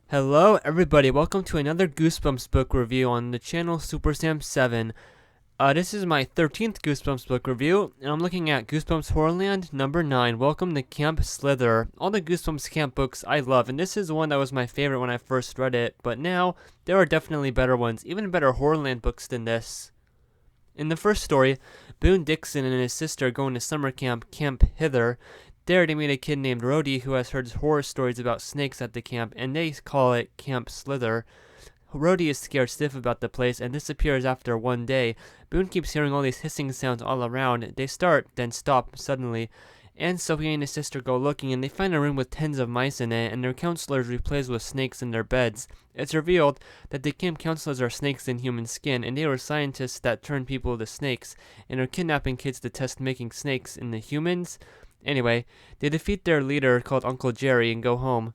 Hello everybody, welcome to another Goosebumps book review on the channel Super Sam 7. This is my 13th Goosebumps book review, and I'm looking at Goosebumps Horrorland number 9, Welcome to Camp Slither. All the Goosebumps camp books I love, and this is one that was my favorite when I first read it, but now there are definitely better ones, even better Horrorland books than this. In the first story, Boone Dixon and his sister go into summer camp, Camp Hither. There they meet a kid named Rhodey who has heard horror stories about snakes at the camp, and they call it Camp Slither. Rhodey is scared stiff about the place and disappears after one day. Boone keeps hearing all these hissing sounds all around. They start, then stop suddenly. And so he and his sister go looking, and they find a room with tens of mice in it, and their counselor is replaced with snakes in their beds. It's revealed that the camp counselors are snakes in human skin, and they were scientists that turn people into snakes, and are kidnapping kids to test making snakes into humans. Anyway, they defeat their leader, called Uncle Jerry, and go home.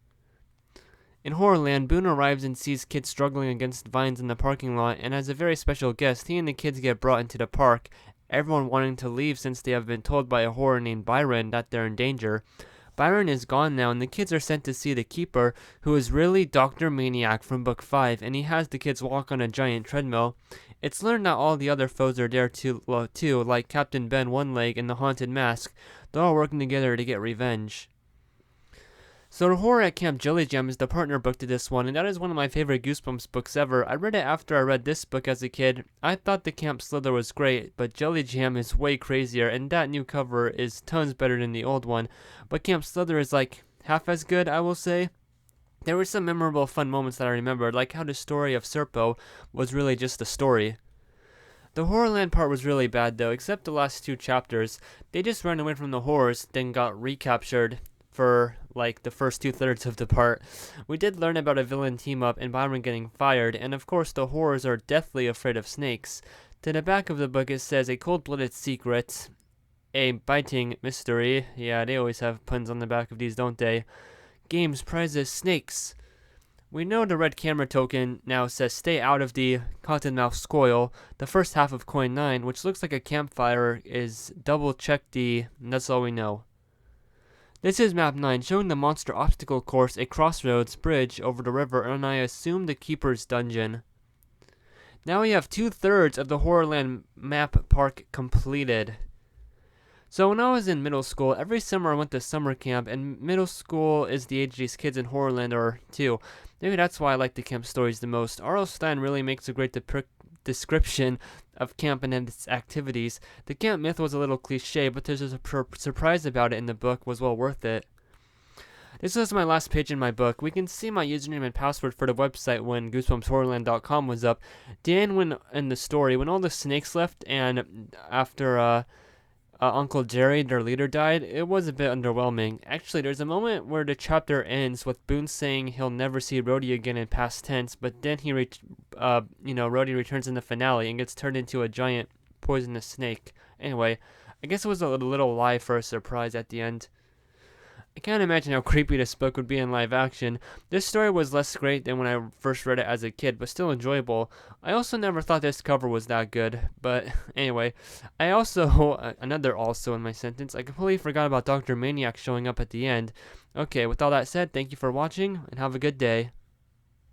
In Horrorland, Boone arrives and sees kids struggling against vines in the parking lot, and as a very special guest, he and the kids get brought into the park, everyone wanting to leave since they have been told by a horror named Byron that they're in danger. Byron is gone now, and the kids are sent to see the Keeper, who is really Dr. Maniac from Book 5, and he has the kids walk on a giant treadmill. It's learned that all the other foes are there too, like Captain Ben One Leg and the Haunted Mask. They're all working together to get revenge. So the Horror at Camp Jelly Jam is the partner book to this one, and that is one of my favorite Goosebumps books ever. I read it after I read this book as a kid. I thought the Camp Slither was great, but Jelly Jam is way crazier, and that new cover is tons better than the old one. But Camp Slither is like half as good, I will say. There were some memorable fun moments that I remembered, like how the story of Serpo was really just a story. The Horrorland part was really bad though, except the last two chapters. They just ran away from the horrors, then got recaptured for like the first 2/3 of the part. We did learn about a villain team up and Byron getting fired, and of course the horrors are deathly afraid of snakes. To the back of the book it says a cold-blooded secret, a biting mystery. Yeah, they always have puns on the back of these, don't they? Games, prizes, snakes. We know the red camera token now says stay out of the cottonmouth squoil. The first half of coin 9, which looks like a campfire, is double check D, and that's all we know. This is map 9, showing the monster obstacle course, a crossroads bridge over the river, and I assume the Keeper's dungeon. Now we have 2/3 of the Horrorland map park completed. So when I was in middle school, every summer I went to summer camp, and middle school is the age these kids in Horrorland are too. Maybe that's why I like the camp stories the most. R.L. Stine really makes a great description of camp and its activities. The camp myth was a little cliche, but there's a surprise about it in the book was well worth it. This was my last page in my book. We can see my username and password for the website when goosebumpshorrorland.com was up. Dan, when in the story, when all the snakes left and after Uncle Jerry, their leader, died, it was a bit underwhelming. Actually, there's a moment where the chapter ends with Boone saying he'll never see Rhodey again in past tense, but then Rhodey returns in the finale and gets turned into a giant poisonous snake. Anyway, I guess it was a little lie for a surprise at the end. I can't imagine how creepy this book would be in live action. This story was less great than when I first read it as a kid, but still enjoyable. I also never thought this cover was that good, but anyway. I also, another also in my sentence, I completely forgot about Dr. Maniac showing up at the end. Okay, with all that said, thank you for watching, and have a good day.